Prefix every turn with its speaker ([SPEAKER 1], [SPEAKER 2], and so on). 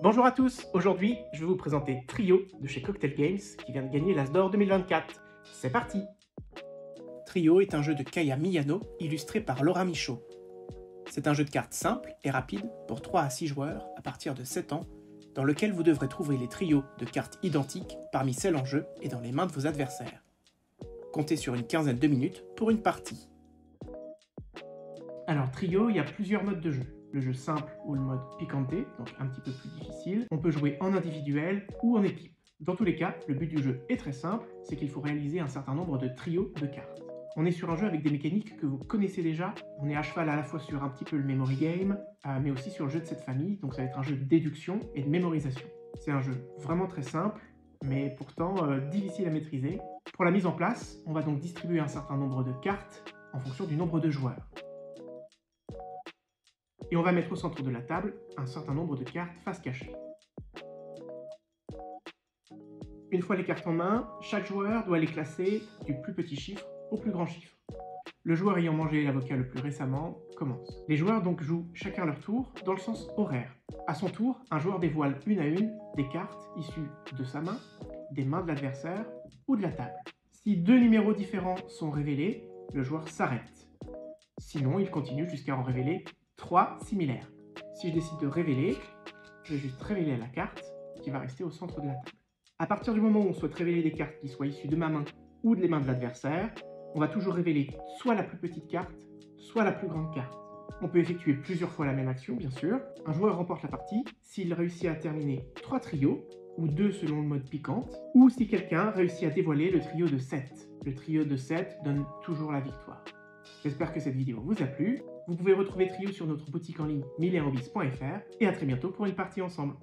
[SPEAKER 1] Bonjour à tous, aujourd'hui je vais vous présenter Trio de chez Cocktail Games qui vient de gagner l'As d'Or 2024. C'est parti! Trio est un jeu de Kaya Miyano illustré par Laura Michaud. C'est un jeu de cartes simple et rapide pour 3 à 6 joueurs à partir de 7 ans dans lequel vous devrez trouver les trios de cartes identiques parmi celles en jeu et dans les mains de vos adversaires. Comptez sur une quinzaine de minutes pour une partie. Alors Trio, il y a plusieurs modes de jeu. Le jeu simple ou le mode picante, donc un petit peu plus difficile. On peut jouer en individuel ou en équipe. Dans tous les cas, le but du jeu est très simple, c'est qu'il faut réaliser un certain nombre de trios de cartes. On est sur un jeu avec des mécaniques que vous connaissez déjà. On est à cheval à la fois sur un petit peu le memory game, mais aussi sur le jeu de cette famille, donc ça va être un jeu de déduction et de mémorisation. C'est un jeu vraiment très simple, mais pourtant difficile à maîtriser. Pour la mise en place, on va donc distribuer un certain nombre de cartes en fonction du nombre de joueurs. Et on va mettre au centre de la table un certain nombre de cartes face cachée. Une fois les cartes en main, chaque joueur doit les classer du plus petit chiffre au plus grand chiffre. Le joueur ayant mangé l'avocat le plus récemment commence. Les joueurs donc jouent chacun leur tour dans le sens horaire. À son tour, un joueur dévoile une à une des cartes issues de sa main, des mains de l'adversaire ou de la table. Si 2 numéros différents sont révélés, le joueur s'arrête. Sinon, il continue jusqu'à en révéler 3 similaires. Si je décide de révéler, je vais juste révéler la carte qui va rester au centre de la table. À partir du moment où on souhaite révéler des cartes qui soient issues de ma main ou des mains de l'adversaire, on va toujours révéler soit la plus petite carte, soit la plus grande carte. On peut effectuer plusieurs fois la même action, bien sûr. Un joueur remporte la partie s'il réussit à terminer 3 trios, ou 2 selon le mode piquante, ou si quelqu'un réussit à dévoiler le trio de 7. Le trio de 7 donne toujours la victoire. J'espère que cette vidéo vous a plu. Vous pouvez retrouver Trio sur notre boutique en ligne millerhobbies.fr et à très bientôt pour une partie ensemble.